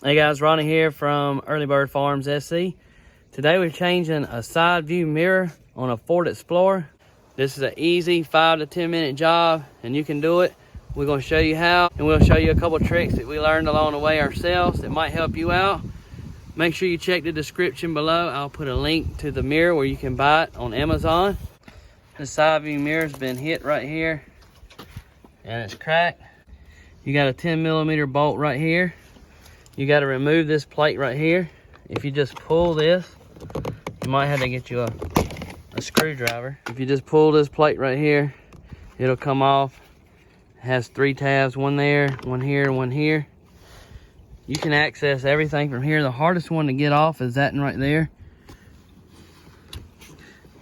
Hey guys, Ronnie here from Early Bird Farms SC. Today we're changing a side view mirror on a Ford Explorer. This is an easy 5 to 10 minute job and you can do it. We're going to show you how, and we'll show you a couple tricks that we learned along the way ourselves that might help you out. Make sure you check the description below. I'll put a link to the mirror where you can buy it on Amazon. The side view mirror's been hit right here and it's cracked. You got a 10mm bolt right here. You got to remove this plate right here. If you just pull this, you might have to get you a screwdriver. If you just pull this plate right here, it'll come off. It has 3 tabs, one there, one here, one here. You can access everything from here. The hardest one to get off is that one right there.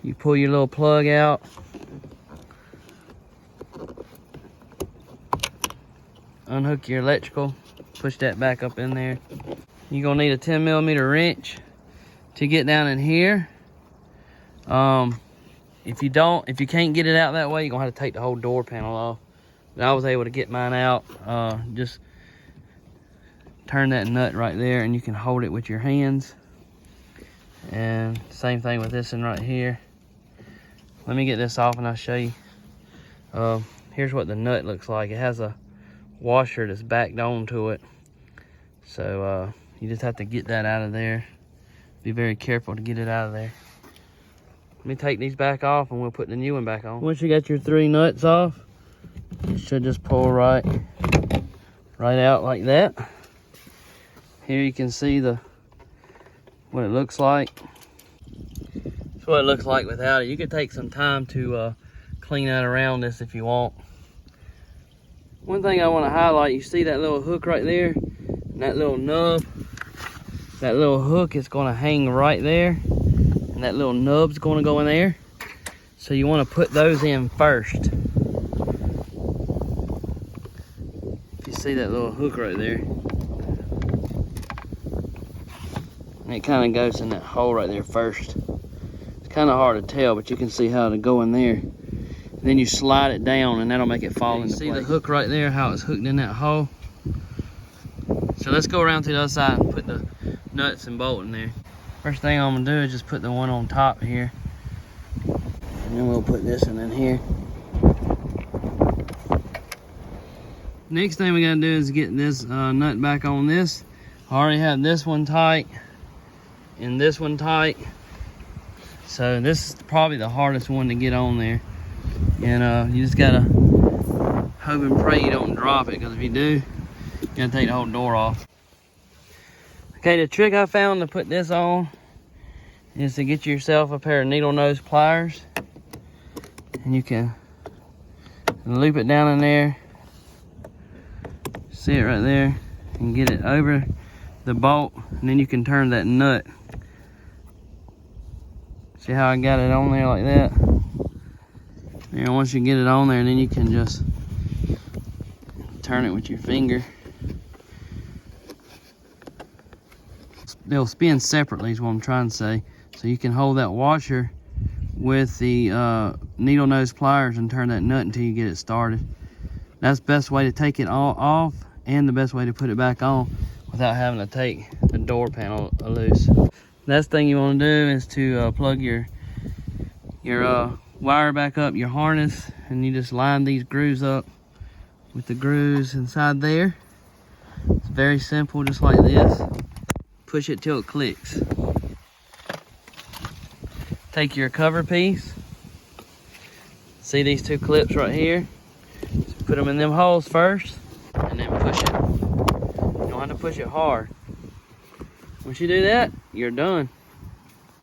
You pull your little plug out. Unhook your electrical. Push that back up in there. You're gonna need a 10mm wrench to get down in here. If you can't get it out that way, you're gonna have to take the whole door panel off. But I was able to get mine out. Just turn that nut right there and you can hold it with your hands. And same thing with this one right here. Let me get this off and I'll show you. Here's what the nut looks like. It has a washer that's backed onto it. So you just have to get that out of there. Be very careful to get it out of there. Let me take these back off and we'll put the new one back on. Once you got your 3 nuts off, it should just pull right out like that. Here you can see what it looks like. That's what it looks like without it. You could take some time to clean out around this if you want. One thing I want to highlight, you see that little hook right there? And that little nub, that little hook is going to hang right there, and that little nub's going to go in there. So you want to put those in first. If you see that little hook right there, and it kind of goes in that hole right there first. It's kind of hard to tell, but you can see how to go in there. And then you slide it down and that'll make it fall into place. See the hook right there, how it's hooked in that hole? So let's go around to the other side and put the nuts and bolt in there. First thing I'm gonna do is just put the one on top here. And then we'll put this one in here. Next thing we gotta do is get this nut back on this. I already have this one tight and this one tight. So this is probably the hardest one to get on there. And you just gotta hope and pray you don't drop it, because if you do, you gotta take the whole door off. Okay, the trick I found to put this on is to get yourself a pair of needle nose pliers, and you can loop it down in there. See it right there, and get it over the bolt, and then you can turn that nut. See how I got it on there like that? And once you get it on there, then you can just turn it with your finger. They'll spin separately is what I'm trying to say. So you can hold that washer with the needle nose pliers and turn that nut until you get it started. That's the best way to take it all off and the best way to put it back on without having to take the door panel loose. Next thing you want to do is to plug your wire back up, your harness, and you just line these grooves up with the grooves inside there. It's very simple, just like this. Push it till it clicks. Take your cover piece. See these 2 clips right here? Just put them in them holes first, and then push it. You don't have to push it hard. Once you do that, you're done.